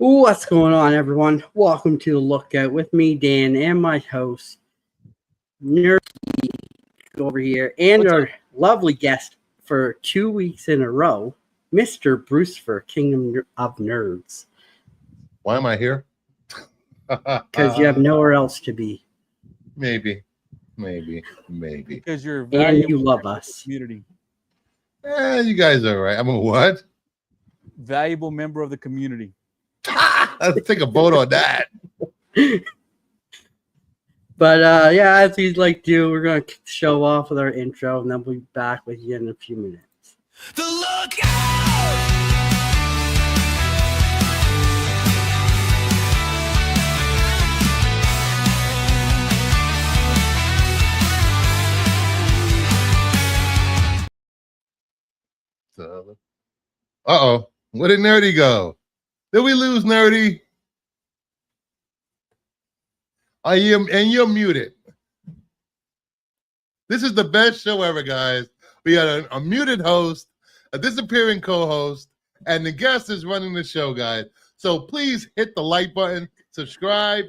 What's going on, everyone? Welcome to the Lookout with me, Dan, and my host, Nerdy Geek over here, and our lovely guest for 2 weeks in a row, Mr. Bruce for Kingdom of Nerds. Why am I here? Because you have nowhere else to be. Maybe. Because you're And you love us. Community. You guys are right. I'm a what? Valuable member of the community. Let's take a vote on that. But yeah, as we'd like to do, we're going to kick the show off with our intro, and then we'll be back with you in a few minutes. The Lookout! Uh-oh. Where did Nerdy go? Did we lose Nerdy? You're muted. This is the best show ever, guys. We got a muted host, a disappearing co-host, and the guest is running the show, guys. So please hit the like button, subscribe,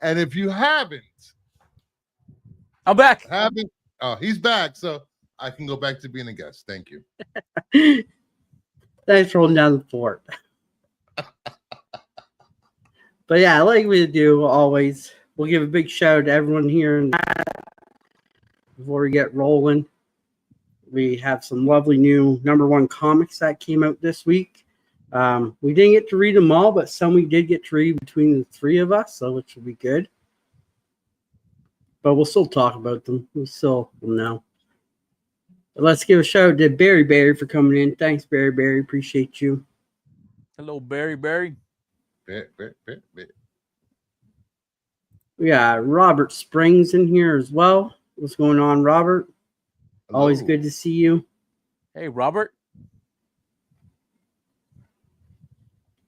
and if you haven't, I'm back. He's back, so I can go back to being a guest. Thank you. Thanks for holding down the fort. But yeah, like we do always, we'll give a big shout out to everyone here. And before we get rolling, we have some lovely new #1 comics that came out this week. We didn't get to read them all, but some we did get to read between the three of us, so which will be good. But we'll still talk about them. We still will know. But let's give a shout out to Barry for coming in. Thanks, Barry. Appreciate you. Hello, Barry. We got Robert Springs in here as well. What's going on, Robert? Hello. Always good to see you. Hey, Robert.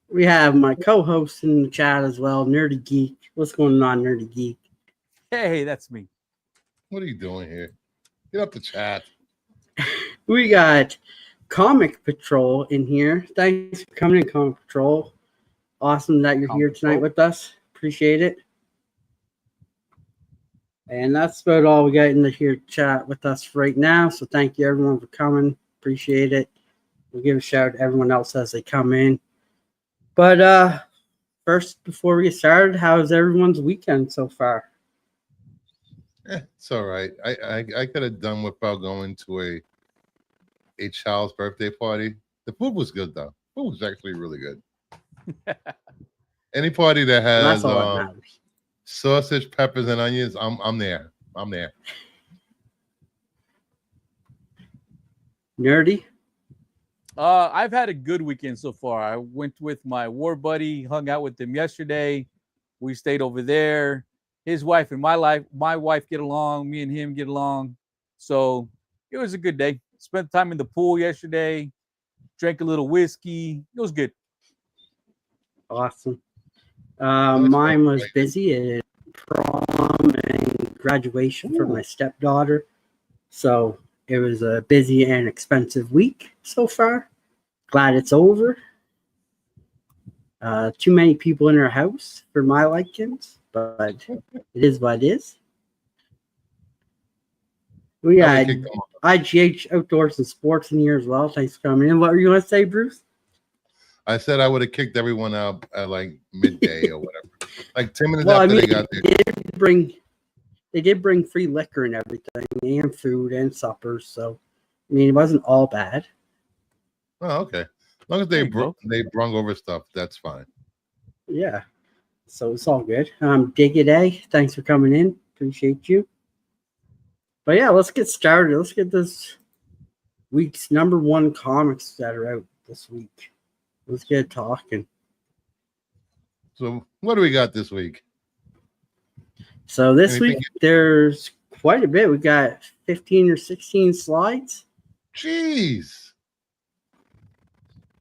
We have my co-host in the chat as well, Nerdy Geek. What's going on, Nerdy Geek? Hey, that's me. What are you doing here? Get up the chat. We got Comic Patrol in here. Thanks for coming in, Comic Patrol. Awesome that you're here tonight with us. Appreciate it. And that's about all we got in the here chat with us right now. So thank you everyone for coming. Appreciate it. We'll give a shout out to everyone else as they come in. But first, before we get started, how's everyone's weekend so far? It's all right. I could have done without going to a child's birthday party. The food was good though. Food was actually really good. Any party that has That's all that matters. Sausage, peppers, and onions, I'm there. Nerdy? I've had a good weekend so far. I went with my war buddy, hung out with him yesterday. We stayed over there. His wife and my wife get along. Me and him get along. So it was a good day. Spent time in the pool yesterday. Drank a little whiskey. It was good. Awesome. Mine was busy at prom and graduation for my stepdaughter. So it was a busy and expensive week so far. Glad it's over. Too many people in our house for my likings, but it is what it is. We had IGH Outdoors and Sports in here as well. Thanks for coming in. What were you going to say, Bruce? I said I would have kicked everyone out at like midday or whatever. Like 10 minutes after they got there. They did bring free liquor and everything, and food and suppers. So, I mean, it wasn't all bad. Oh, okay. As long as they brung over stuff, that's fine. Yeah. So it's all good. Dig it, eh? Thanks for coming in. Appreciate you. But yeah, let's get started. Let's get this week's #1 comics that are out this week. Let's get talking. So what do we got this week? So this week, there's quite a bit. We got 15 or 16 slides. Jeez.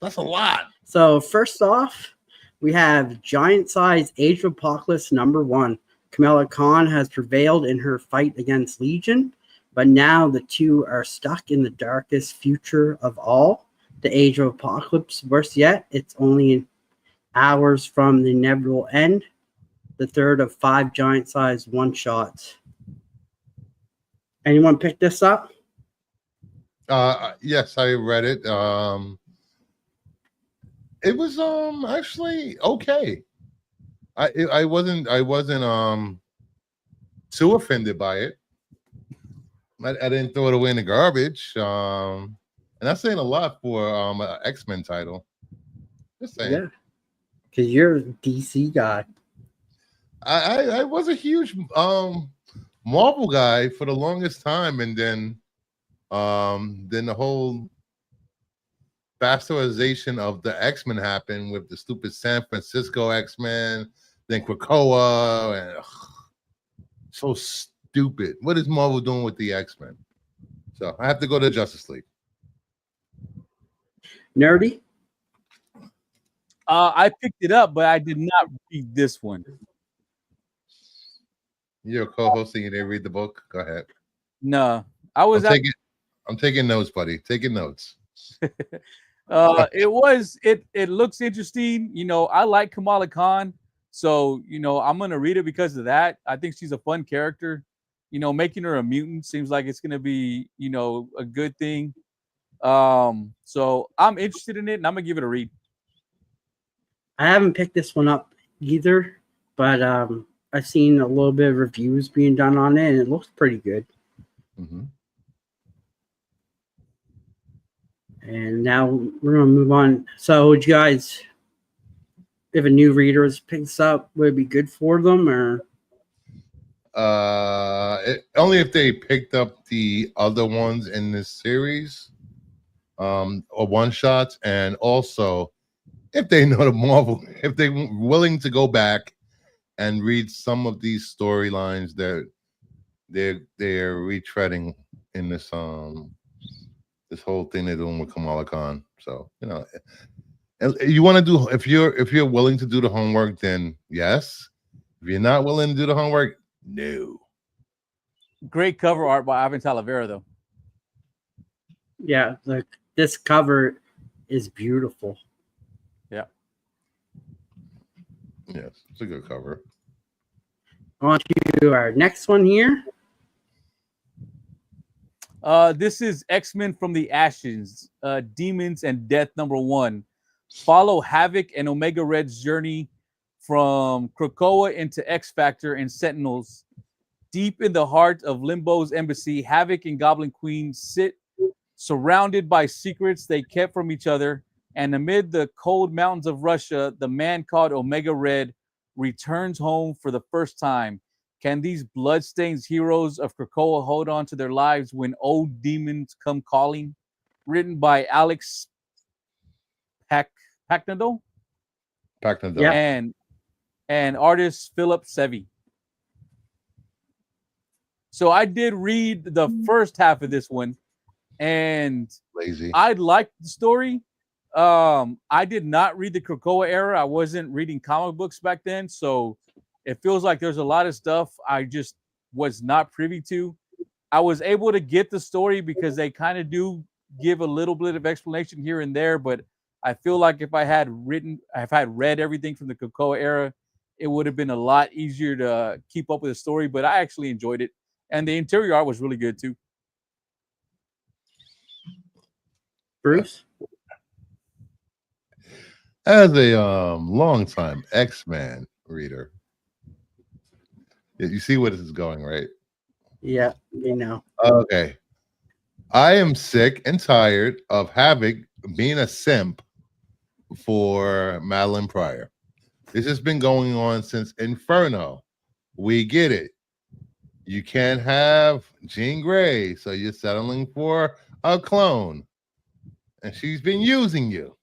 That's a lot. So first off, we have Giant Size Age of Apocalypse #1. Kamala Khan has prevailed in her fight against Legion, but now the two are stuck in the darkest future of all, the Age of Apocalypse. Worse yet, it's only Hours from the Inevitable End, the third of 5 giant-sized one-shots. Anyone pick this up? Yes, I read it. It was actually okay. I wasn't too offended by it. I didn't throw it away in the garbage. And that's saying a lot for an X-Men title. Just saying. Yeah, because you're a DC guy. I was a huge Marvel guy for the longest time, and then the whole bastardization of the X-Men happened with the stupid San Francisco X-Men, then Krakoa, and so stupid. What is Marvel doing with the X-Men? So I have to go to Justice League. Nerdy? I picked it up, but I did not read this one. You're a co-host and you didn't read the book? Go ahead. No, I was. I'm taking notes, buddy. Taking notes. It looks interesting. You know, I like Kamala Khan, so you know I'm gonna read it because of that. I think she's a fun character. You know, making her a mutant seems like it's gonna be, you know, a good thing. So I'm interested in it, and I'm gonna give it a read. I haven't picked this one up either, but I've seen a little bit of reviews being done on it, and it looks pretty good. Mm-hmm. And now we're going to move on. So, would you guys, if a new reader picks up, would it be good for them, or? Only if they picked up the other ones in this series, or one shots, and also if they know the Marvel, if they're willing to go back and read some of these storylines that they're retreading in this this whole thing they're doing with Kamala Khan. So, you know, you want to do, if you're willing to do the homework, then yes. If you're not willing to do the homework, no. Great cover art by Ivan Talavera, though. Yeah, this cover is beautiful. Yeah. Yes, it's a good cover. On to our next one here. This is X-Men from the Ashes, Demons and Death #1. Follow Havoc and Omega Red's journey from Krakoa into X-Factor and Sentinels. Deep in the heart of Limbo's embassy, Havoc and Goblin Queen sit surrounded by secrets they kept from each other. And amid the cold mountains of Russia, the man called Omega Red returns home for the first time. Can these bloodstained heroes of Krakoa hold on to their lives when old demons come calling? Written by Alex Pacnado. Yeah. And artist Philip Sevi. So I did read the first half of this one, and Lazy. I liked the story. I did not read the Krakoa era. I wasn't reading comic books back then, so it feels like there's a lot of stuff I just was not privy to. I was able to get the story because they kind of do give a little bit of explanation here and there, but I feel like if I had read everything from the Krakoa era, it would have been a lot easier to keep up with the story, but I actually enjoyed it. And the interior art was really good too. Bruce? As a long-time X-Men reader, you see where this is going, right? Yeah, you know. Okay. I am sick and tired of Havoc being a simp for Madeline Pryor. This has been going on since Inferno. We get it. You can't have Jean Grey, so you're settling for a clone. And she's been using you.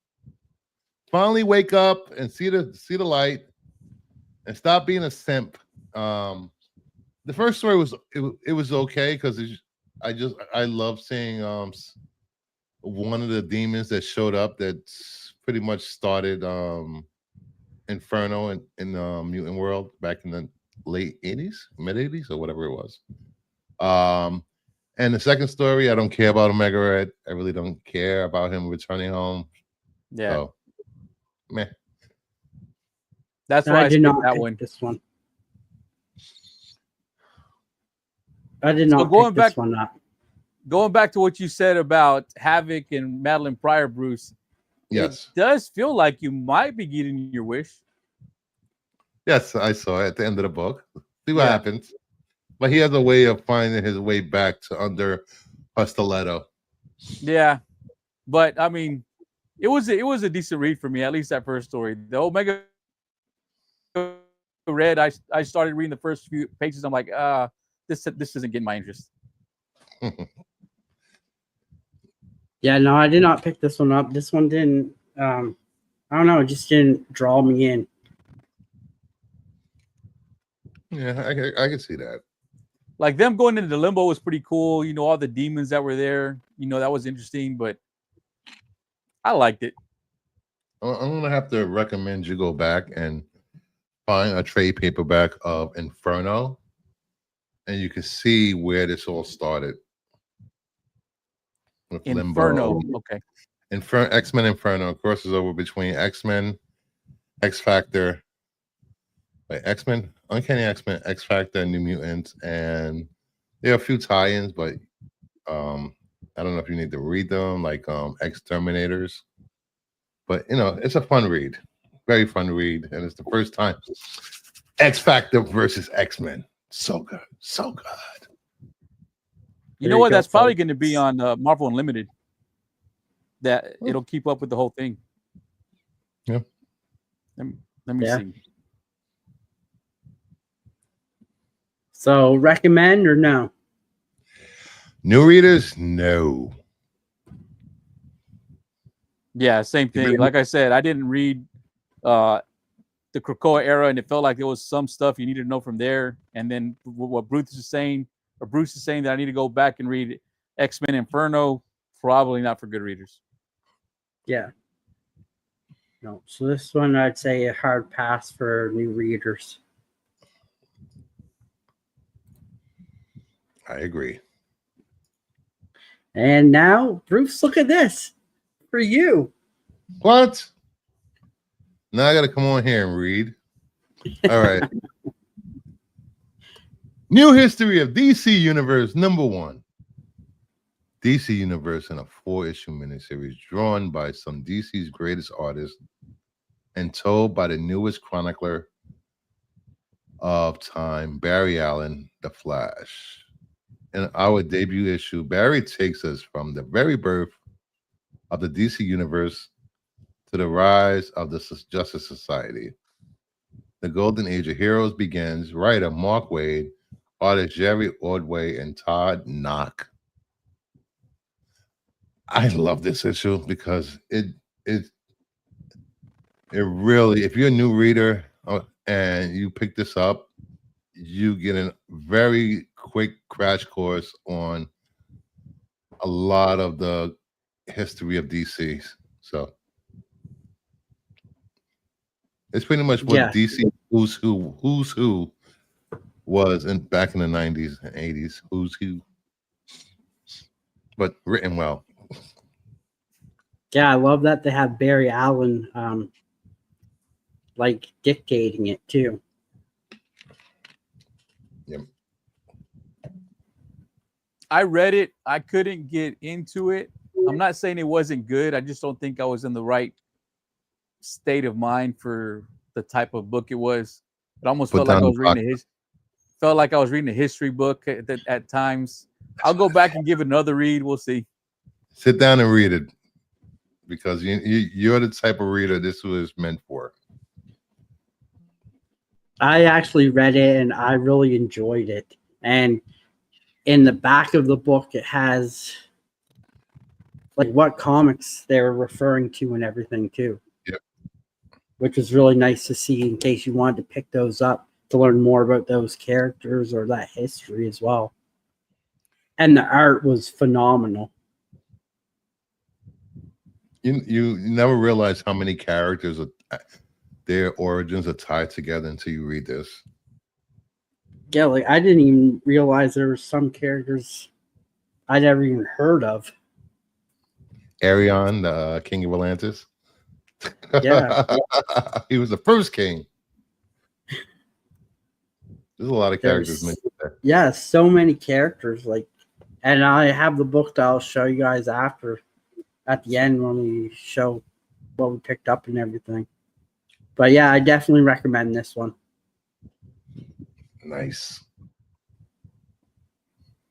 Finally wake up and see the light and stop being a simp. The first story was it was okay because I love seeing one of the demons that showed up that pretty much started Inferno in the mutant world back in the late 80s, mid 80s, or whatever it was. And the second story, I don't care about Omega Red. I really don't care about him returning home. Yeah. So, meh. That's why I did skipped not that pick one. this one. I did So not going pick this back- one up. Going back to what you said about Havoc and Madeline Pryor, Bruce, Yes. it does feel like you might be getting your wish. Yes, I saw it at the end of the book. See what Yeah. happens. But he has a way of finding his way back to under a stiletto. Yeah, but I mean, it was a decent read for me, at least that first story. The Omega Red, I started reading the first few pages. I'm like, this isn't getting my interest. Yeah, no, I did not pick this one up. This one didn't. I don't know. It just didn't draw me in. Yeah, I can see that. Like them going into the limbo was pretty cool. You know, all the demons that were there. You know, that was interesting, but I liked it. I'm gonna have to recommend you go back and find a trade paperback of Inferno, and you can see where this all started. With Inferno. Limbo. Okay. X-Men Inferno crosses over between X-Men, X Factor, X-Men, Uncanny X-Men, X Factor, New Mutants, and there are a few tie-ins, but I don't know if you need to read them, like X-Terminators. But you know, it's a fun read, very fun read, and it's the first time X Factor versus X-Men. So good, so good. You There know you what? go, That's probably folks. going to be on Marvel Unlimited. That it'll keep up with the whole thing. Yeah. Let me Yeah. see. So recommend or no? New readers, no. Yeah, same thing. Like I said, I didn't read the Krakoa era, and it felt like there was some stuff you needed to know from there. And then what Bruce is saying that I need to go back and read X-Men Inferno. Probably not for good readers. Yeah. No. So this one, I'd say a hard pass for new readers. I agree. And now, Bruce, look at this for you. What? Now I got to come on here and read. All right. New History of DC Universe #1. DC Universe in a 4-issue miniseries drawn by some DC's greatest artists and told by the newest chronicler of time, Barry Allen, The Flash. In our debut issue, Barry takes us from the very birth of the DC Universe to the rise of the Justice Society. The Golden Age of Heroes begins. Writer Mark Waid, artist Jerry Ordway, and Todd Knock. I love this issue because it really, if you're a new reader and you pick this up, you get a very quick crash course on a lot of the history of DC. So it's pretty much what Yeah. DC who's who was back in the 90s and 80s. Who's who, but written well. Yeah, I love that they have Barry Allen like dictating it too. Yep. I read it. I couldn't get into it. I'm not saying it wasn't good. I just don't think I was in the right state of mind for the type of book it was. It almost felt like I was reading a history book at times. I'll go back and give it another read. We'll see. Sit down and read it because you're the type of reader this was meant for. I actually read it and I really enjoyed it. And in the back of the book, it has like what comics they're referring to and everything too. Yep. Which is really nice to see in case you wanted to pick those up to learn more about those characters or that history as well. And the art was phenomenal. You never realize how many characters their origins are tied together until you read this. Yeah, like I didn't even realize there were some characters I'd never even heard of. Arion, the King of Atlantis. Yeah. He was the first king. There's a lot of characters There's- mentioned there. Yeah, so many characters. Like, and I have the book that I'll show you guys after at the end when we show what we picked up and everything. But yeah, I definitely recommend this one. Nice.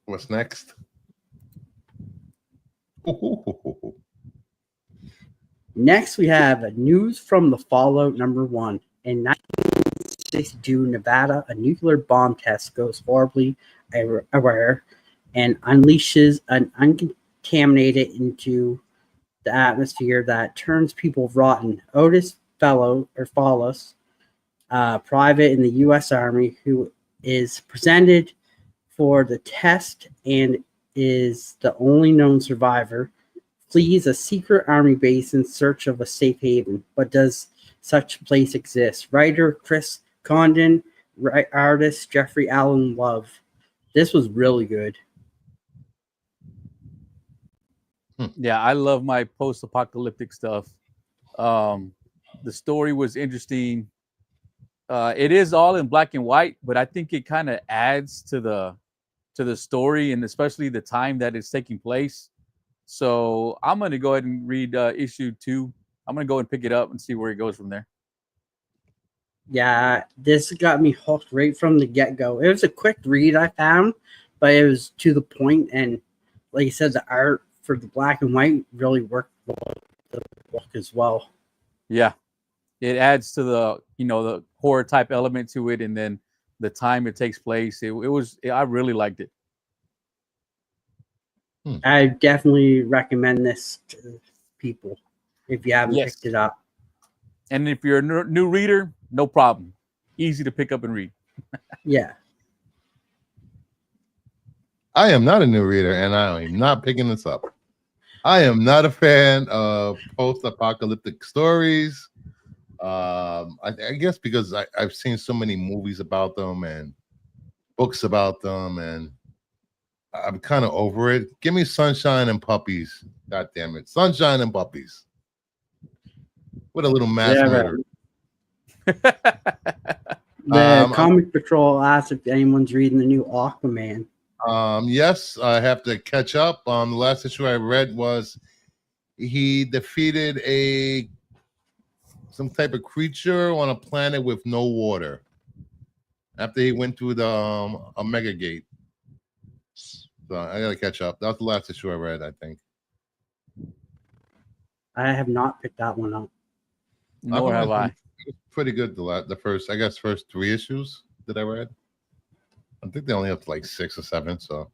What's next? Next, we have news from the Fallout #1. In 1962, Nevada, a nuclear bomb test goes horribly awry and unleashes an uncontaminated into the atmosphere that turns people rotten. Otis Follows, private in the U.S. Army, who is presented for the test and is the only known survivor, flees a secret army base in search of a safe haven. But does such place exist? Writer Chris Condon, artist Jeffrey Allen Love. This was really good. Yeah, I love my post-apocalyptic stuff. The story was interesting. It is all in black and white, but I think it kind of adds to the story, and especially the time that it's taking place. So I'm going to go ahead and read issue 2. I'm going to go and pick it up and see where it goes from there. Yeah, this got me hooked right from the get-go. It was a quick read I found, but it was to the point, and like you said, the art for the black and white really worked with the book as well. Yeah, it adds to the horror type element to it, and then the time it takes place. I really liked it. I definitely recommend this to people if you haven't Yes. picked it up. And if you're a new reader, no problem. Easy to pick up and read. Yeah. I am not a new reader, and I am not picking this up. I am not a fan of post-apocalyptic stories. I guess because I've seen so many movies about them and books about them, and I'm kind of over it. Give me sunshine and puppies. God damn it. Sunshine and puppies. With a little mass Yeah, murder. The Comic Patrol asked if anyone's reading the new Aquaman. Yes, I have to catch up. The last issue I read was he defeated some type of creature on a planet with no water after he went through the Omega Gate. So I gotta catch up. That was the last issue I read, I think. I have not picked that one up. Nor have I. Pretty good. The first 3 issues that I read. I think they only have like 6 or 7. So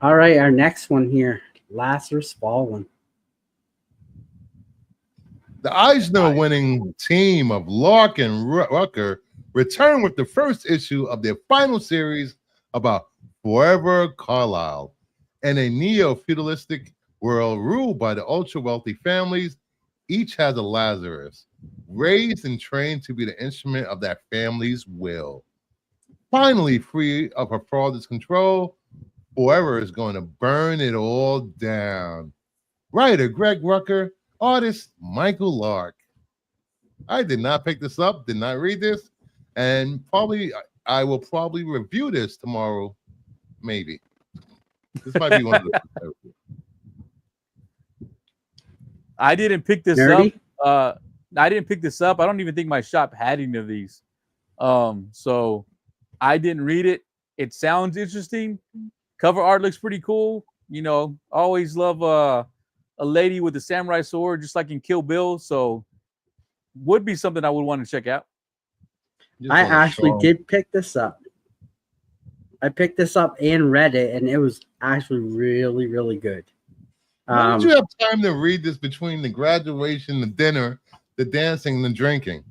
All right, our next one here, Lazarus Fallen. the Eisner-winning team of Lark and Rucker return with the first issue of their final series about Forever Carlisle. In a neo-feudalistic world ruled by the ultra-wealthy families, each has a Lazarus, raised and trained to be the instrument of that family's will. Finally, free of her father's control, Forever is going to burn it all down. Writer Greg Rucker, artist Michael Lark. I did not pick this up, did not read this, and I will probably review this tomorrow, maybe. This might be one of the. I didn't pick this Nerdy? up. I didn't pick this up. I don't even think my shop had any of these. So I didn't read it. It sounds interesting. Cover art looks pretty cool. Always love a lady with a samurai sword, just like in Kill Bill. So would be something I would want to check out. I actually did pick this up. I picked this up and read it, and it was actually really, really good. Why did you have time to read this between the graduation, the dinner, the dancing, and the drinking?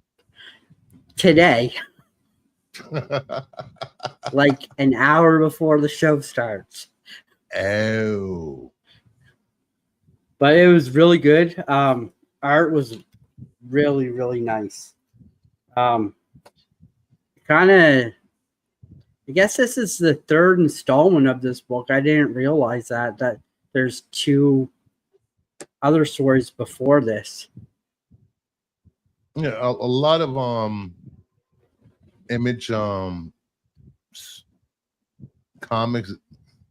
Today, like an hour before the show starts. Oh. But it was really good. Art was really, really nice. Kind of, I guess this is the third installment of this book. I didn't realize that there's 2 other stories before this. Yeah, a lot of Image comics,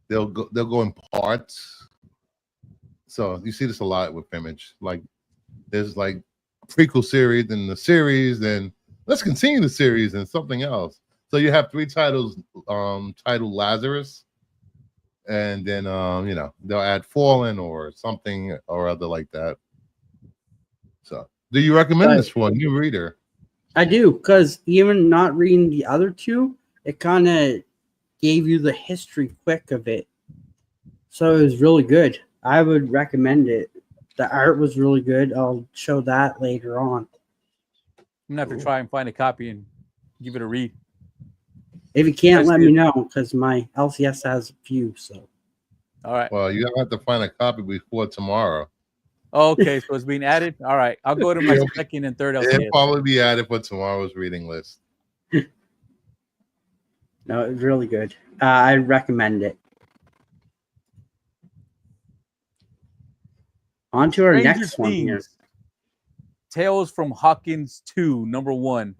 they'll go in parts. So you see this a lot with Image. Like there's like prequel series and the series, then let's continue the series and something else. So you have 3 titles titled Lazarus, and then they'll add Fallen or something or other like that. So do you recommend this for a new reader? I do, because even not reading the other 2, it kind of gave you the history quick of it. So it was really good. I would recommend it. The art was really good. I'll show that later on. I'm gonna have to try and find a copy and give it a read. If you can't, let me know, because my LCS has a few. So, all right. Well, you have to find a copy before tomorrow. Okay, so it's being added. All right, I'll go to my second and third LCS. It'll probably be added for tomorrow's reading list. No, it's really good. I recommend it. On to our Stranger next one here. Things. Tales from Hawkins 2, number 1.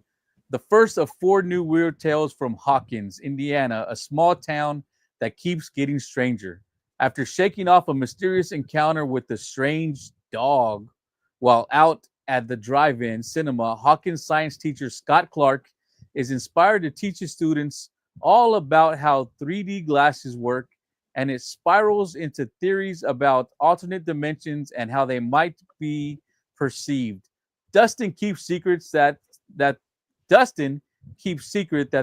The first of 4 new weird tales from Hawkins, Indiana, a small town that keeps getting stranger. After shaking off a mysterious encounter with a strange dog while out at the drive-in cinema, Hawkins science teacher Scott Clark is inspired to teach his students all about how 3D glasses work, and it spirals into theories about alternate dimensions and how they might be perceived. Dustin keeps secret that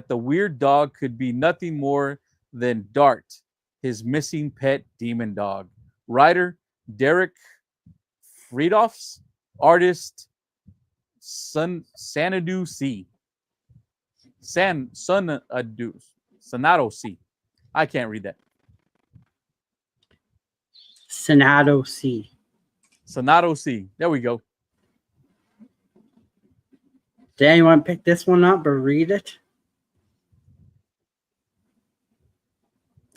the weird dog could be nothing more than Dart, his missing pet demon dog. Writer Derek Friedhoffs, artist Sanadu C. Sanado C. I can't read that. Senado C. Sanado C. There we go. Did anyone pick this one up or read it?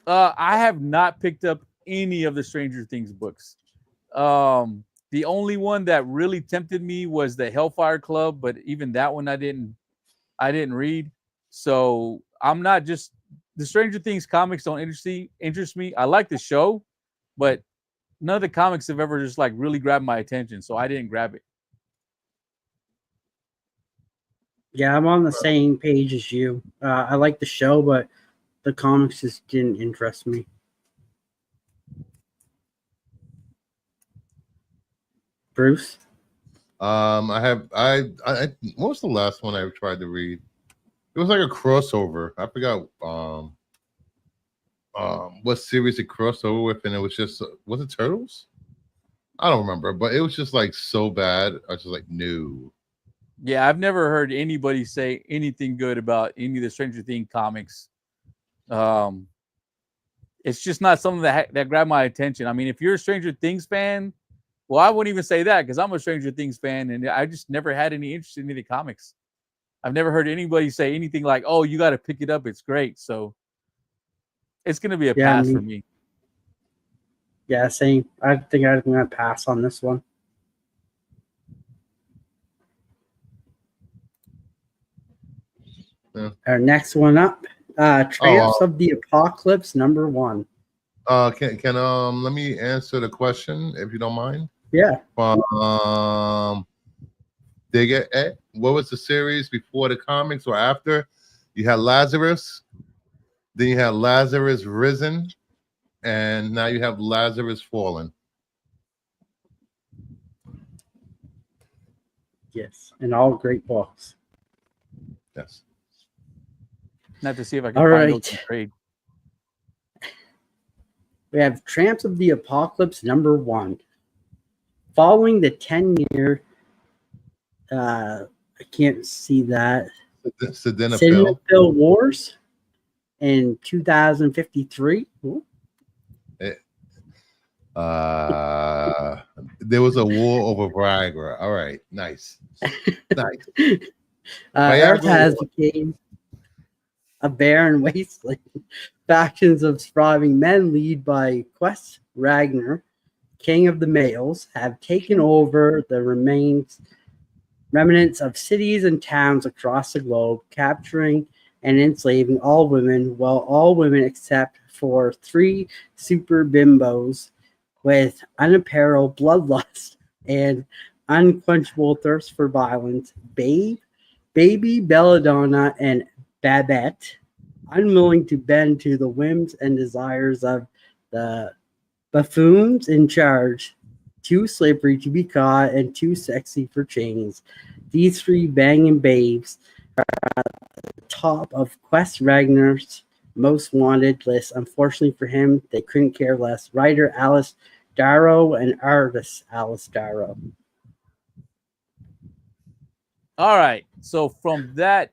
I have not picked up any of the Stranger Things books. The only one that really tempted me was the Hellfire Club, but even that one I didn't read. So I'm not just the Stranger Things comics don't interest me. I like the show, but none of the comics have ever just like really grabbed my attention, so I didn't grab it. Yeah, I'm on the same page as you. I like the show, but the comics just didn't interest me. Bruce? I what was the last one I tried to read? It was like a crossover. I forgot what series it crossed over with, and it was just was it Turtles? I don't remember, but it was just like so bad. I was just like, no. Yeah, I've never heard anybody say anything good about any of the Stranger Things comics. It's just not something that grabbed my attention. I mean, if you're a Stranger Things fan, well, I wouldn't even say that because I'm a Stranger Things fan, and I just never had any interest in any of the comics. I've never heard anybody say anything like, "Oh, you got to pick it up; it's great." So it's going to be a pass for me. Yeah, same. I think I'm going to pass on this one. Yeah. Our next one up, Tramps of the Apocalypse, number 1. Can let me answer the question if you don't mind. Yeah. Dig it. What was the series before the comics or after? You had Lazarus, then you had Lazarus Risen, and now you have Lazarus Fallen. Yes, and all great books. Yes. Not to see if I can find those in trade. We have Tramps of the Apocalypse, number 1. Following the 10-year, I can't see that. Sildenafil Wars in 2053. There was a war over Viagra. All right, nice. Nice. Earth has become a barren wasteland. Factions of surviving men, led by Quest Ragnar, king of the males, have taken over the remnants of cities and towns across the globe, capturing and enslaving all women, well, all women except for 3 super bimbos with unapparelled bloodlust and unquenchable thirst for violence, Baby Belladonna, and Babette, unwilling to bend to the whims and desires of the buffoons in charge, too slippery to be caught and too sexy for chains. These 3 banging babes are at the top of Quest Ragnar's most wanted list. Unfortunately for him, they couldn't care less. Writer Alice Darrow and artist Alice Darrow. All right. So from that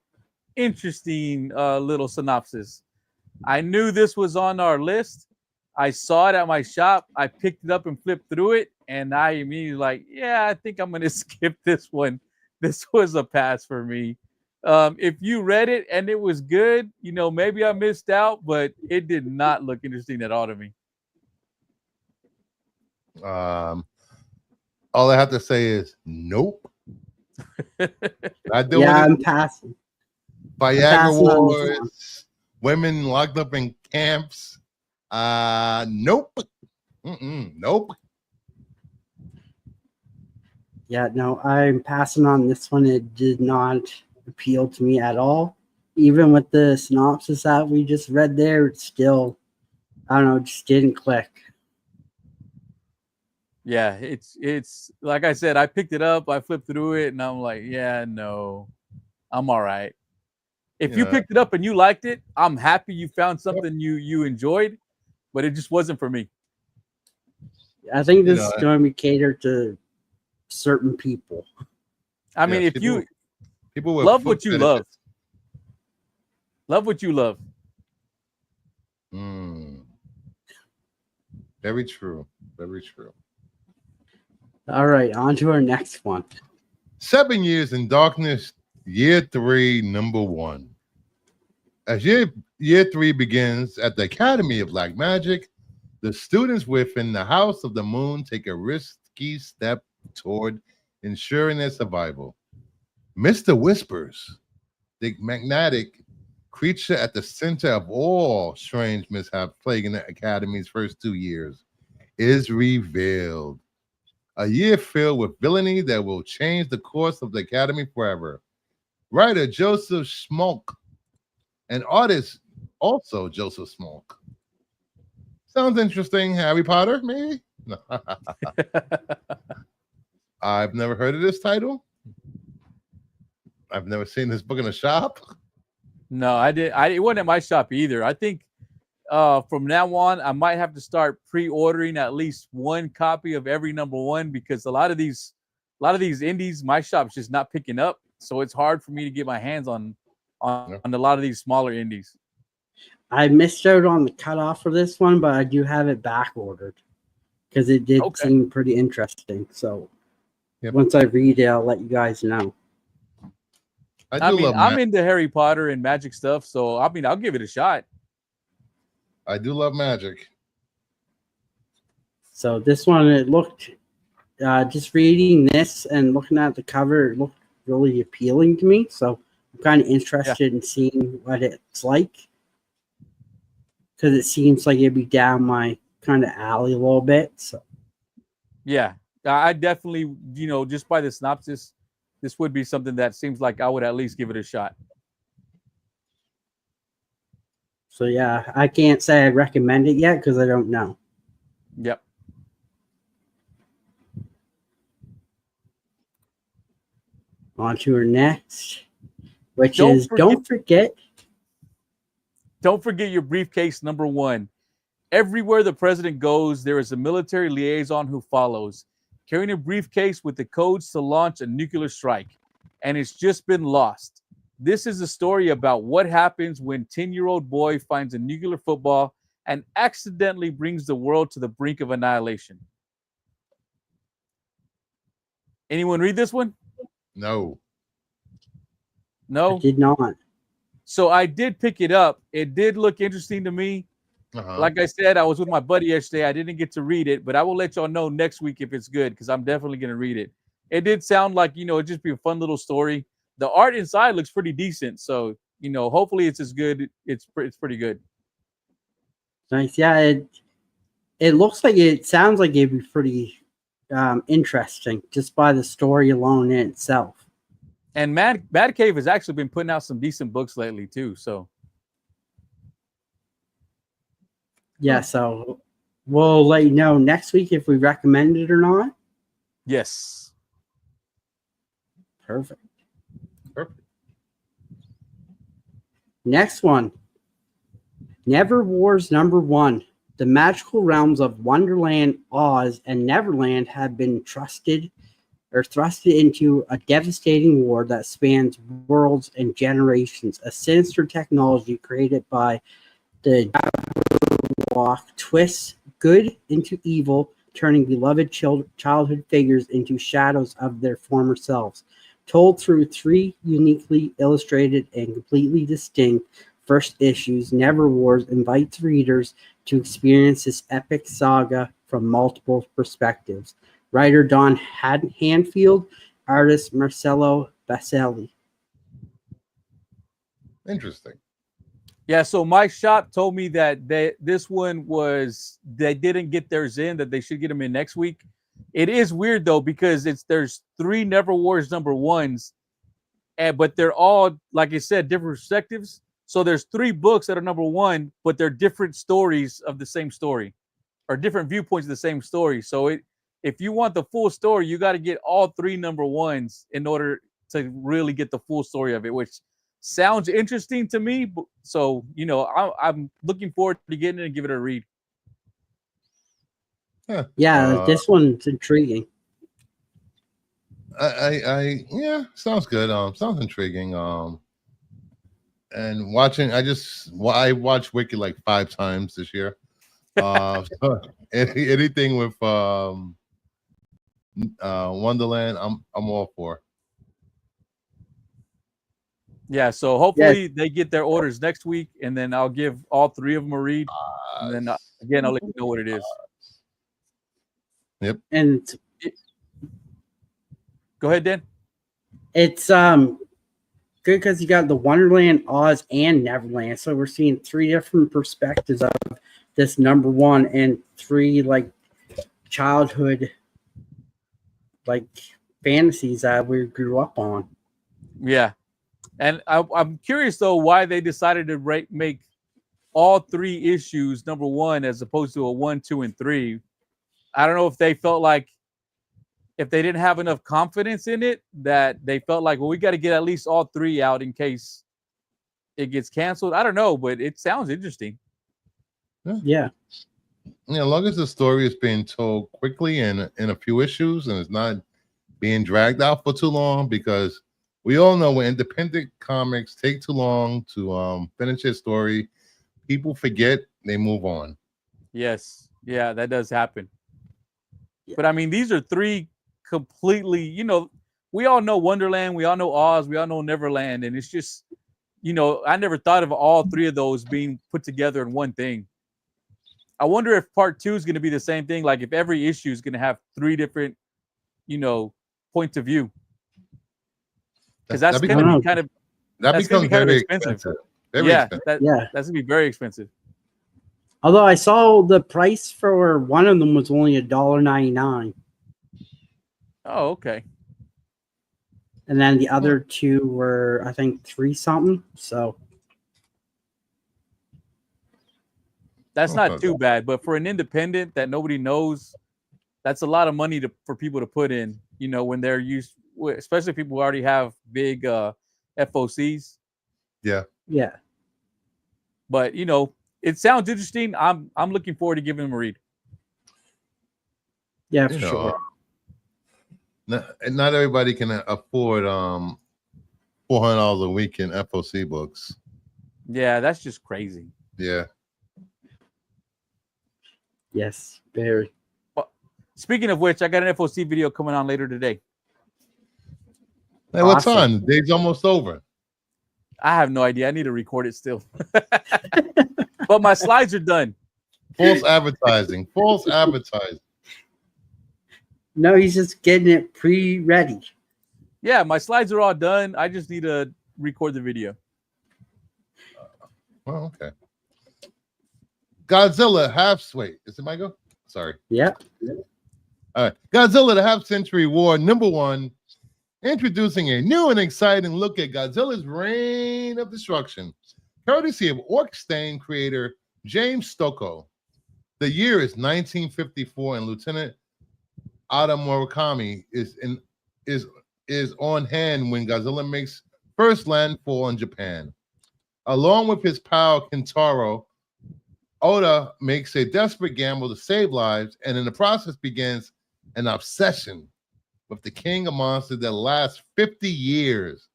interesting little synopsis, I knew this was on our list. I saw it at my shop. I picked it up and flipped through it, and I immediately like, yeah, I think I'm gonna skip this one. This was a pass for me. If you read it and it was good, maybe I missed out, but it did not look interesting at all to me. All I have to say is nope. I'm passing. Viagra wars, women locked up in camps. Nope. Nope. Yeah, no, I'm passing on this one. It did not appeal to me at all. Even with the synopsis that we just read there, it's still, I don't know, just didn't click. Yeah, it's like I said, I picked it up, I flipped through it, and I'm like, yeah, no, I'm all right. If you picked it up and you liked it, I'm happy you found something you enjoyed, but it just wasn't for me. I think this is going to be catered to certain people. I mean, if people love what you love. Love what you love. Very true. Very true. All right, on to our next one. 7 Years in Darkness, Year 3, Number 1. As year 3 begins at the Academy of Black Magic, the students within the House of the Moon take a risky step toward ensuring their survival. Mr. Whispers, the magnetic creature at the center of all strange mishaps plaguing the Academy's first 2 years, is revealed. A year filled with villainy that will change the course of the Academy forever. Writer Joseph Schmoke and artist also Joseph Schmoke. Sounds interesting. Harry Potter, maybe? I've never heard of this title. I've never seen this book in a shop. No, I did. It wasn't at my shop either. I think from now on, I might have to start pre-ordering at least one copy of every number 1 because a lot of these indies, my shop's just not picking up. So it's hard for me to get my hands on a lot of these smaller indies. I missed out on the cutoff for this one, but I do have it back ordered because it did seem pretty interesting. So once I read it, I'll let you guys know. I'm into Harry Potter and magic stuff, so I'll give it a shot. I do love magic. So this one, it looked, just reading this and looking at the cover, it looked really appealing to me. So I'm kind of interested in seeing what it's like. Because it seems like it'd be down my kind of alley a little bit. So yeah, I definitely, just by the synopsis, this would be something that seems like I would at least give it a shot. So yeah, I can't say I recommend it yet because I don't know. Yep. On to our next, which is don't forget your briefcase number 1. Everywhere the president goes, there is a military liaison who follows, carrying a briefcase with the codes to launch a nuclear strike, and it's just been lost. This is a story about what happens when 10-year-old boy finds a nuclear football and accidentally brings the world to the brink of annihilation. Anyone read this one? No. I did not. So I did pick it up. It did look interesting to me. Like I said, I was with my buddy yesterday. I didn't get to read it, but I will let y'all know next week if it's good because I'm definitely going to read it. It did sound like, it'd just be a fun little story. The art inside looks pretty decent. So hopefully it's as good. It's pretty good. Nice. Yeah, it looks like it sounds like it'd be pretty interesting just by the story alone in itself. And Mad Cave has actually been putting out some decent books lately too. So yeah, so we'll let you know next week if we recommend it or not. yes. Perfect. Perfect. Next one. Never Wars #1. The magical realms of Wonderland, Oz, and Neverland have been thrusted into a devastating war that spans worlds and generations. A sinister technology created by the Jabberwock twists good into evil, turning beloved childhood figures into shadows of their former selves. Told through 3 uniquely illustrated and completely distinct first issues, Never Wars invites readers to experience this epic saga from multiple perspectives. Writer Don Hanfield, artist Marcelo Baselli. Interesting. Yeah, so my shop told me that this one they didn't get theirs in, that they should get them in next week. It is weird though, because there's 3 Never Wars #1s, but they're all, like I said, different perspectives. So there's 3 books that are #1, but they're different stories of the same story, or different viewpoints of the same story. So if you want the full story, you got to get all 3 #1s in order to really get the full story of it, which sounds interesting to me. So, I'm looking forward to getting it and give it a read. Yeah, this one's intriguing. Yeah, sounds good. Sounds intriguing. And watching, I watched Wiki like 5 times this year. So anything with Wonderland, I'm all for. Yeah, so hopefully they get their orders next week, and then I'll give all 3 of them a read. And then again, I'll let you know what it is. Yep. And Go ahead, Dan. it's good because you got the Wonderland, Oz, and Neverland. So we're seeing 3 different perspectives of this #1 and 3 like childhood like fantasies that we grew up on. Yeah. And I'm curious though why they decided to make all 3 issues #1 as opposed to a 1, 2, and 3. I don't know if they felt like if they didn't have enough confidence in it, that they felt like, well, we got to get at least all 3 out in case it gets canceled. I don't know, but it sounds interesting. Yeah. As long as the story is being told quickly and in a few issues, and it's not being dragged out for too long, because we all know when independent comics take too long to finish their story, people forget, they move on. Yes. Yeah, that does happen. Yeah. But I mean, these are 3 completely, we all know Wonderland, we all know Oz, we all know Neverland, and it's just, I never thought of all 3 of those being put together in one thing. I wonder if part 2 is going to be the same thing, like if every issue is going to have 3 different, points of view. Because that's going to be kind of very expensive. Very expensive. That's going to be very expensive. Although I saw the price for one of them was only $1.99. Oh, okay. And then the other 2 were, I think, 3 something. So that's not too bad. But for an independent that nobody knows, that's a lot of money for people to put in. When they're used, especially people who already have big FOCs. Yeah. Yeah. But it sounds interesting. I'm looking forward to giving them a read. Yeah, for sure. Not everybody can afford $400 a week in FOC books. Yeah, that's just crazy. Yeah. Yes, very. Well, speaking of which, I got an FOC video coming on later today. Hey, what time? The day's almost over. I have no idea. I need to record it still. But my slides are done. False advertising. False advertising. No, he's just getting it pre-ready. Yeah, my slides are all done. I just need to record the video. Well, okay. Godzilla wait, is it my go? Sorry. Yeah. All right. Godzilla, the Half-Century War, #1, introducing a new and exciting look at Godzilla's reign of destruction, courtesy of Orc-Stain creator James Stocco. The year is 1954, and Lieutenant Ada Murakami is on hand when Godzilla makes first landfall in Japan. Along with his pal Kintaro, Oda makes a desperate gamble to save lives, and in the process begins an obsession with the king of monsters that lasts 50 years.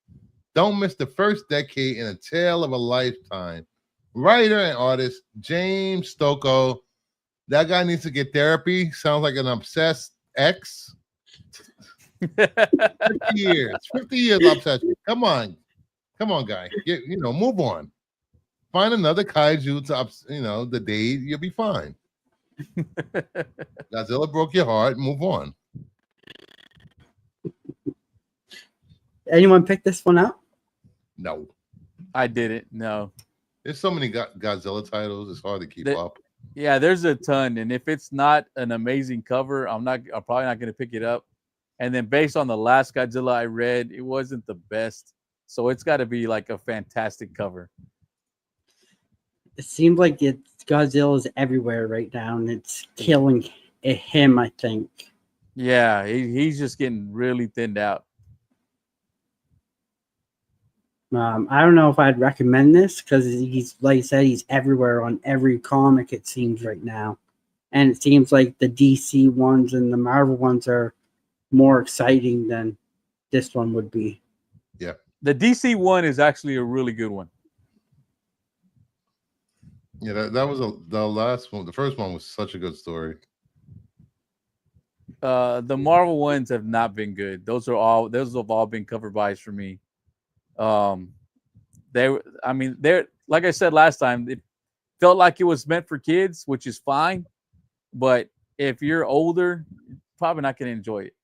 Don't miss the first decade in a tale of a lifetime. Writer and artist James Stocco. That guy needs to get therapy. Sounds like an obsessed ex. 50 years. 50 years obsession. Come on, guy. Move on. Find another kaiju to, the day you'll be fine. Godzilla broke your heart. Move on. Anyone pick this one up? No. I didn't. No. There's so many Godzilla titles. It's hard to keep up. Yeah, there's a ton, and if it's not an amazing cover, I'm probably not going to pick it up. And then based on the last Godzilla I read, it wasn't the best, so it's got to be like a fantastic cover. It seems like Godzilla's everywhere right now, and it's killing him, I think. Yeah, he's just getting really thinned out. I don't know if I'd recommend this because he's, like I said, he's everywhere on every comic, it seems, right now. And it seems like the DC ones and the Marvel ones are more exciting than this one would be. Yeah. The DC one is actually a really good one. Yeah, that was the last one. The first one was such a good story. The Marvel ones have not been good. Those have all been cover buys for me. They're like I said last time, it felt like it was meant for kids, which is fine. But if you're older, you're probably not going to enjoy it.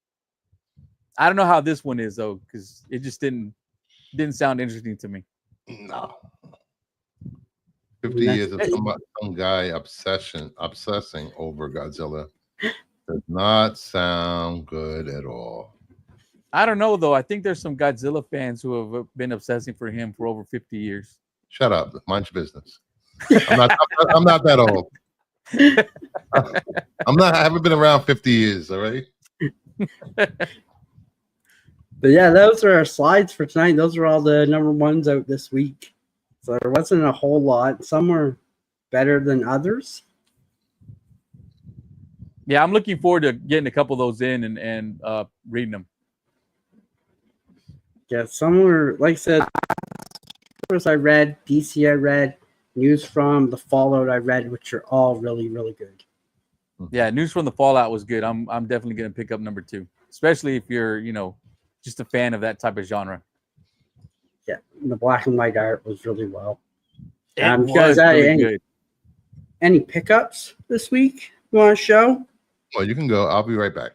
I don't know how this one is though, because it just didn't sound interesting to me. No. 50 years of some guy obsessing over Godzilla does not sound good at all. I don't know though. I think there's some Godzilla fans who have been obsessing for him for over 50 years. Shut up. Mind your business. I'm not that old. I haven't been around 50 years, all right? But yeah, those are our slides for tonight. Those are all the #1s out this week. So there wasn't a whole lot. Some were better than others. Yeah, I'm looking forward to getting a couple of those in and reading them. Yeah, some were, like I said, I read, DC I read, News from the Fallout I read, which are all really, really good. Yeah, News from the Fallout was good. I'm definitely going to pick up #2, especially if you're, just a fan of that type of genre. Yeah, the black and white art was really well. It you guys was really good. Any pickups this week you want to show? Well, you can go. I'll be right back.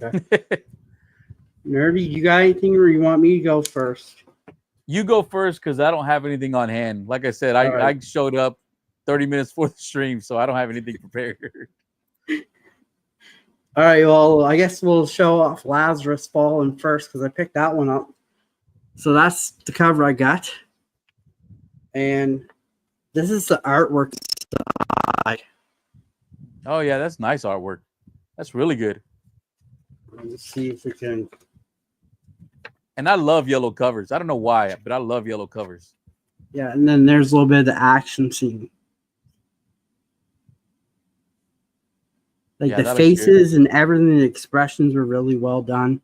Okay. Nerdy, you got anything, or you want me to go first? You go first because I don't have anything on hand. Like I said, I showed up 30 minutes before the stream, so I don't have anything prepared. All right, well, I guess we'll show off Lazarus Fallen first because I picked that one up. So that's the cover I got. And this is the artwork side. Oh, yeah, that's nice artwork. That's really good. Let's see if we can. And I love yellow covers. I don't know why, but I love yellow covers. Yeah, and then there's a little bit of the action scene. Like the faces and everything, the expressions were really well done.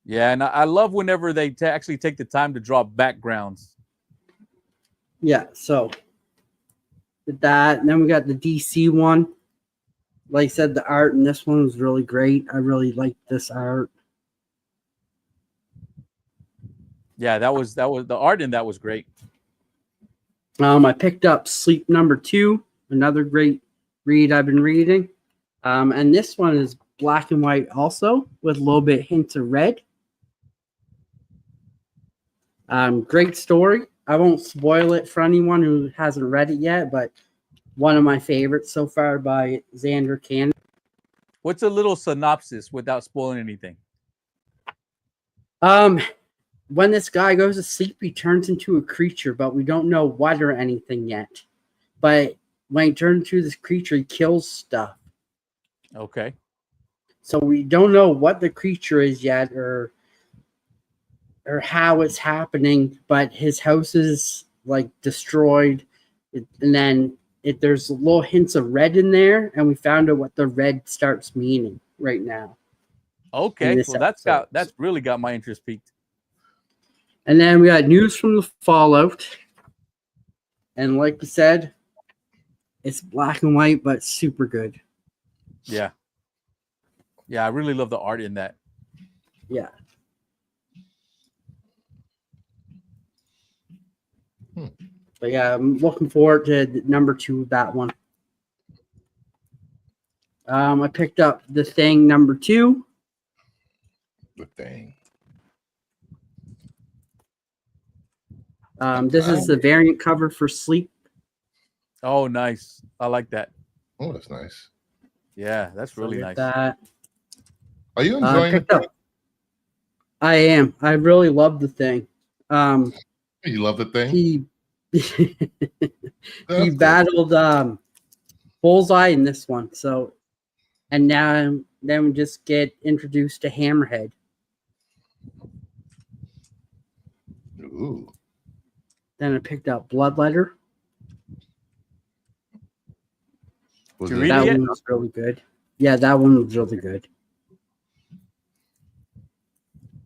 Yeah, and I love whenever they actually take the time to draw backgrounds. Yeah, so with that, and then we got the DC one. Like I said, the art in this one was really great. I really liked this art. Yeah, that was the art in that was great. I picked up Sleep #2, another great read I've been reading. And this one is black and white also, with a little bit hints of red. Great story. I won't spoil it for anyone who hasn't read it yet, but one of my favorites so far by Xander Cannon. What's a little synopsis without spoiling anything? When this guy goes to sleep, he turns into a creature, but we don't know what or anything yet. But when he turns into this creature, he kills stuff. Okay. So we don't know what the creature is yet or how it's happening, but his house is like destroyed. And then there's little hints of red in there, and we found out what the red starts meaning right now. Okay. Well, that's really got my interest peaked. And then we got news from the Fallout. And like we said, it's black and white, but super good. Yeah. Yeah, I really love the art in that. Yeah. But yeah, I'm looking forward to number 2 of that one. I picked up The Thing number 2. The Thing. This is the variant cover for Sleep. Oh, nice. I like that. Oh, that's nice. Yeah, that's really nice. Are you enjoying it? I am. I really love The Thing. You love The Thing? He battled Bullseye in this one. So, and now then we just get introduced to Hammerhead. Ooh. Then I picked up Bloodletter. Did you read that it yet? one was really good. Yeah, that one was really good.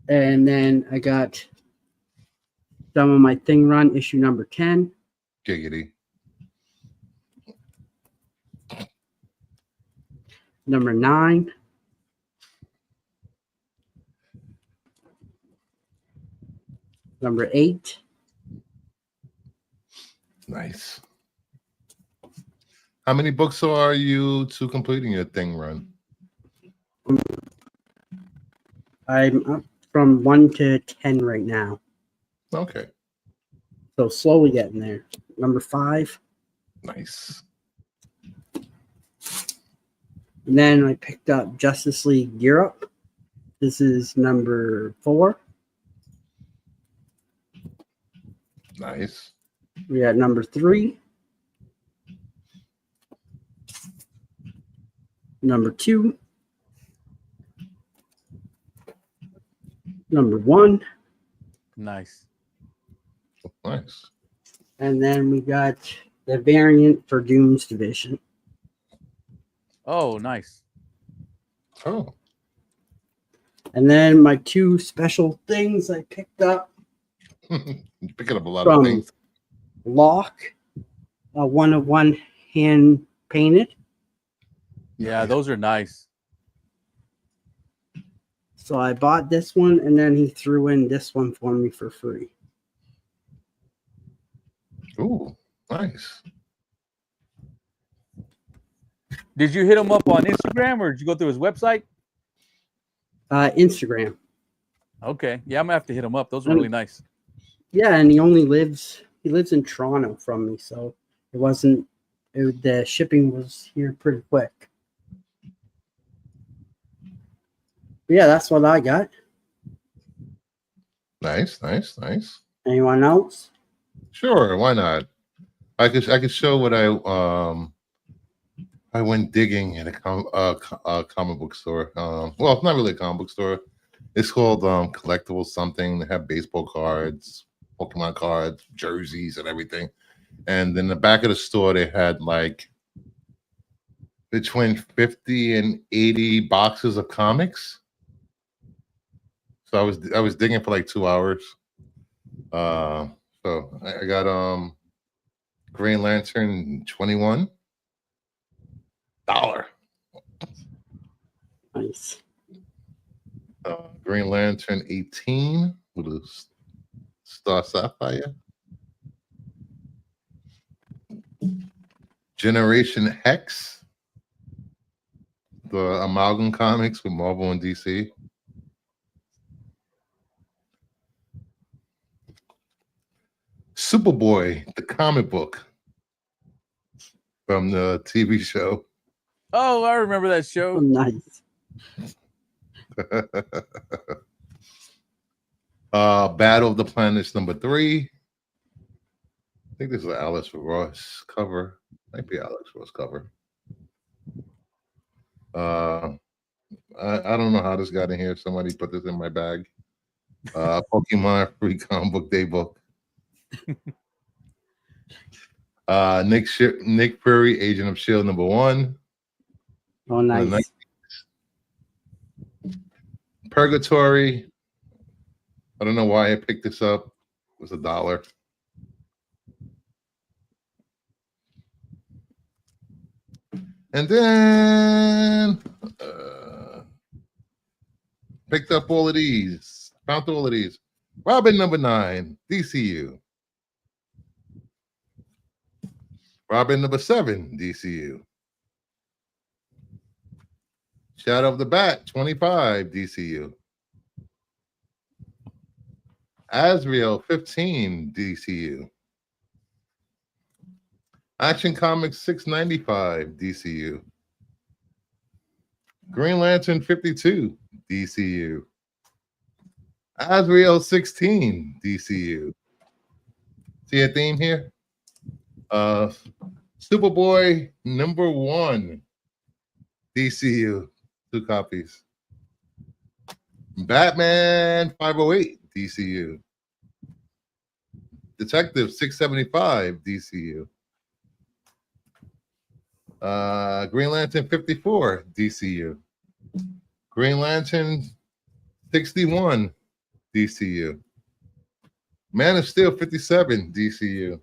And then I got some of my Thing Run issue number 10. Giggity. Number 9. Number 8. Nice. How many books are you to completing your Thing run? I'm up from 1 to 10 right now. Okay. So slowly getting there. Number 5. Nice. And then I picked up Justice League Europe. This is number 4. Nice. We got number 3. Number 2. Number 1. Nice. Nice. And then we got the variant for Doom's Division. Oh, nice. Oh. And then my 2 special things I picked up. You're picking up a lot from of things. Locke, one of one hand painted. Yeah, those are nice. So I bought this one, and then he threw in this one for me for free. Ooh, nice. Did you hit him up on Instagram or did you go through his website? Instagram. Okay. Yeah, I'm gonna have to hit him up. Those are really nice. Yeah, and he lives in Toronto from me, so the shipping was here pretty quick. But yeah, that's what I got. Nice. Anyone else? Sure, why not? I could show what I went digging at a comic book store. Well, it's not really a comic book store. It's called Collectible something. They have baseball cards, Pokemon cards, jerseys, and everything. And in the back of the store, they had like between 50 and 80 boxes of comics. So I was digging for like 2 hours. So I got Green Lantern $21. Nice. Green Lantern 18 with a Star Sapphire. Generation Hex, the Amalgam comics with Marvel and DC. Superboy, the comic book from the TV show. Oh, I remember that Oh, show. nice. Battle of the Planets #3. I think this is an Alex Ross cover. Might be Alex Ross cover. I don't know how this got in here. Somebody put this in my bag. Pokemon Free Comic Book Day book. Nick Fury, Agent of S.H.I.E.L.D. #1. Oh, nice. Purgatory. I don't know why I picked this up. It was $1. And then picked up all of these. Found all of these. Robin #9, DCU. Robin #7, DCU. Shadow of the Bat, 25, DCU. Azrael, 15, DCU. Action Comics 695, DCU. Green Lantern 52, DCU. Azrael 16, DCU. See a theme here? Superboy #1, DCU. 2 copies. Batman 508, DCU. Detective 675, DCU. Green Lantern 54, DCU. Green Lantern 61, DCU. Man of Steel 57, DCU.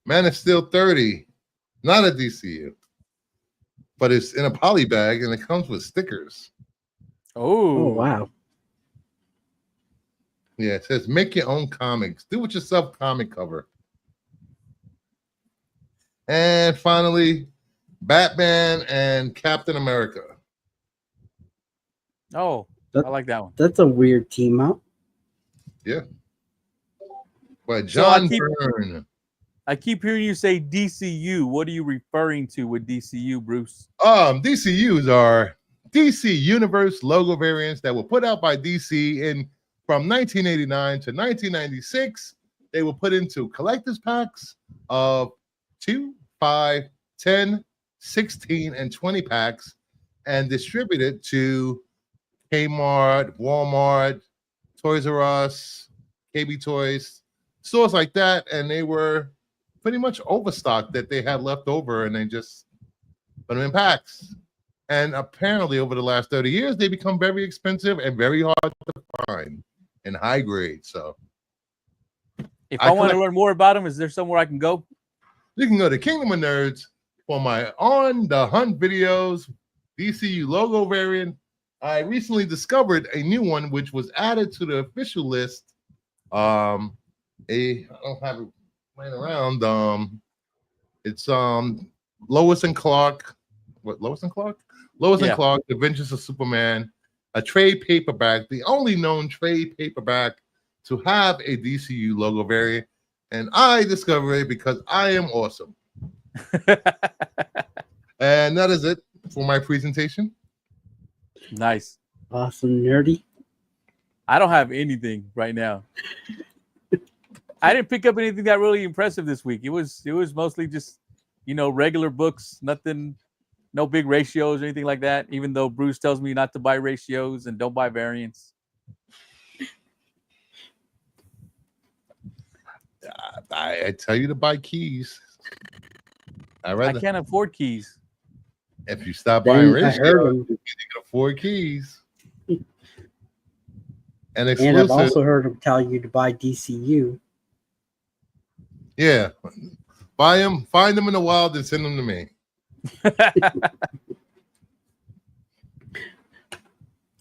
Man of Steel 30, not a DCU, but it's in a poly bag and it comes with stickers. Oh, Oh, wow. Yeah, it says make your own comics. Do it yourself comic cover. And finally, Batman and Captain America. oh, That- I like that one. That's a weird team up. Yeah. By So I John keep- Byrne. I keep hearing you say DCU. What are you referring to with DCU, Bruce? DCUs are DC Universe logo variants that were put out by DC from 1989 to 1996. They were put into collector's packs of 2, 5, 10, 16, and 20 packs and distributed to Kmart, Walmart, Toys R Us, KB Toys, stores like that. And they were pretty much overstocked that they had left over, and they just put them in packs. And apparently over the last 30 years, they become very expensive and very hard to find in high grade. So If I I want to collect- learn more about them, is there somewhere I can go? you can go to Kingdom of Nerds for my On the Hunt videos, DCU logo variant. I recently discovered a new one which was added to the official list. I don't have it laying around. It's Lois and Clark. What, Lois and Clark? Lois and Yeah. Clark, The Adventures of Superman, a trade paperback, the only known trade paperback to have a DCU logo variant. And I discovered it because I am awesome. And that is it for my presentation. Nice. Awesome, nerdy. I don't have anything right now. I didn't pick up anything that really impressive this week. It was mostly just, regular books, nothing, no big ratios or anything like that, even though Bruce tells me not to buy ratios and don't buy variants. I tell you to buy keys. I can't afford keys. If you stop buying I ratios, heard you him. can afford keys. And And I've exclusive. also heard him tell you to buy DCU. Yeah. Buy them, find them in the wild, and send them to me.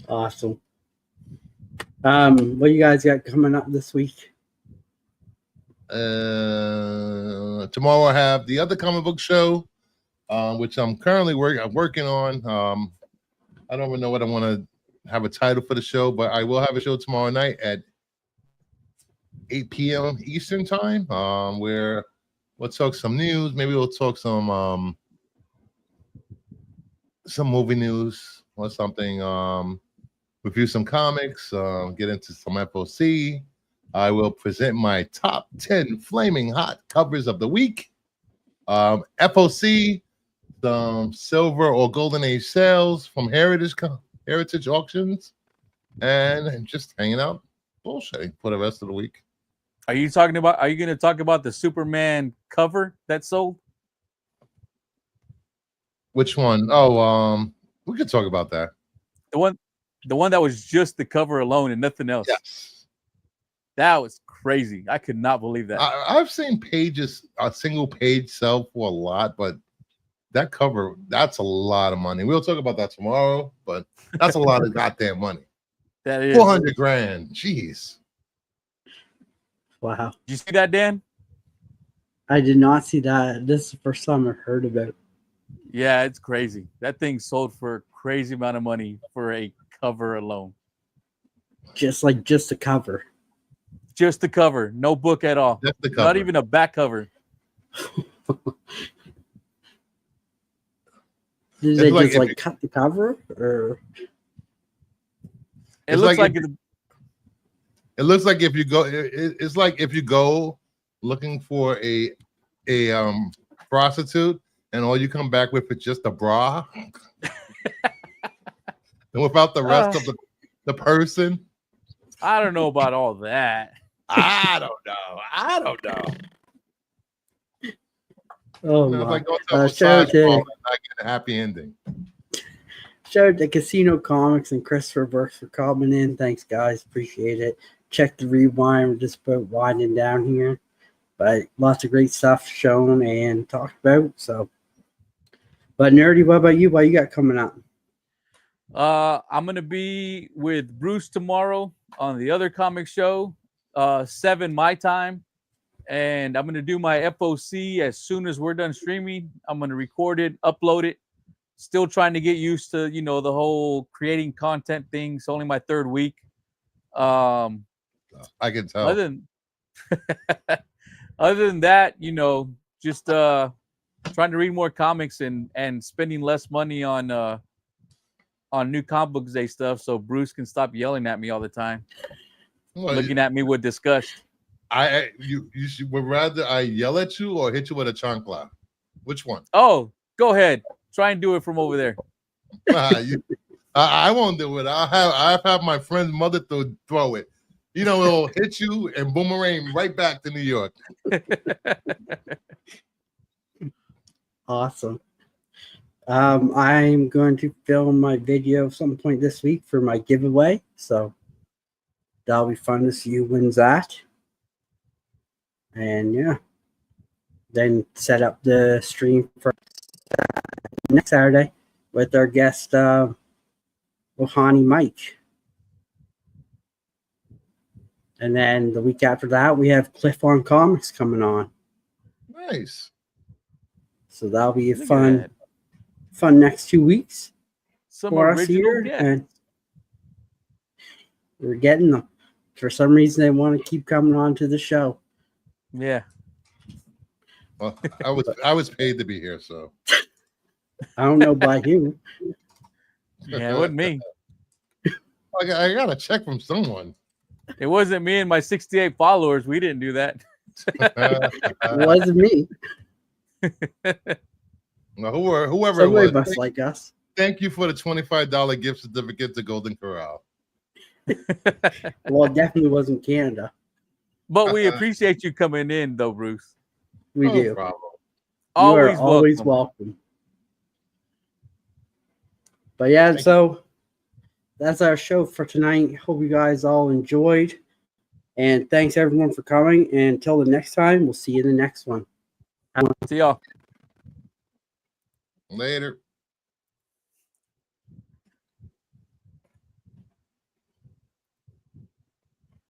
Awesome. What you guys got coming up this week? Tomorrow I have the other comic book show, which I'm currently working on. I don't even know what I want to have a title for the show, but I will have a show tomorrow night at 8 p.m. Eastern time, where we'll talk some news. Maybe we'll talk some movie news or something. Review some comics. Get into some FOC. I will present my top 10 flaming hot covers of the week. FOC, some silver or golden age sales from heritage auctions, and just hanging out bullshitting for the rest of the week. Are you going to talk about the Superman cover that sold? Which one? Oh, we could talk about that. The one that was just the cover alone and nothing else. Yes. That was crazy. I could not believe that. I've seen a single page sell for a lot, but that cover, that's a lot of money. We'll talk about that tomorrow, but that's a lot of goddamn money. That is $400,000. Jeez. Wow. Did you see that, Dan? I did not see that. This is the first time I've heard about it. Yeah, it's crazy. That thing sold for a crazy amount of money for a cover alone. Just a cover. Just the cover. No book at all. Just the cover. Not even a back cover. Did they just cut the cover? Or it looks like it looks like if you go, it's like if you go looking for a prostitute and all you come back with is just a bra, and without the rest of the person. I don't know about all that. I don't know. Oh, no, my. Like not getting a happy ending. Shout out to Casino Comics and Christopher Burks for coming in. Thanks, guys. Appreciate it. Check the rewind. We're just about winding down here. But lots of great stuff shown and talked about. So, but Nerdy, what about you? What you got coming up? I'm going to be with Bruce tomorrow on the other comic show, 7 my time. And I'm going to do my FOC as soon as we're done streaming. I'm going to record it, upload it. Still trying to get used to, the whole creating content thing. It's only my 3rd week. I can tell. Other than that, just trying to read more comics and spending less money on new comic book day stuff, so Bruce can stop yelling at me all the time, looking at me with disgust. You would rather I yell at you or hit you with a chancla? Which one? Oh, go ahead. Try and do it from over there. I won't do it. I'll have my friend's mother throw it. It'll hit you and boomerang right back to New York. Awesome. I'm going to film my video at some point this week for my giveaway, so that'll be fun to see who wins that. And yeah, then set up the stream for next Saturday with our guest Ohani Mike. And then the week after that, we have Cliff on Comics coming on. Nice. So that'll be fun next 2 weeks. Some for us here. And we're getting them. For some reason, they want to keep coming on to the show. Yeah. Well, I was paid to be here, so I don't know by who. Yeah, it wasn't me. I got a check from someone. It wasn't me and my 68 followers. We didn't do that. It wasn't me. No, whoever Somebody it was. must like us. Thank you for the $25 gift certificate to Golden Corral. Well, it definitely wasn't Canada. But we appreciate you coming in, though, Bruce. We do. Problem. Always welcome. But yeah, so that's our show for tonight. Hope you guys all enjoyed. And thanks everyone for coming. And until the next time, we'll see you in the next one. See y'all. Later.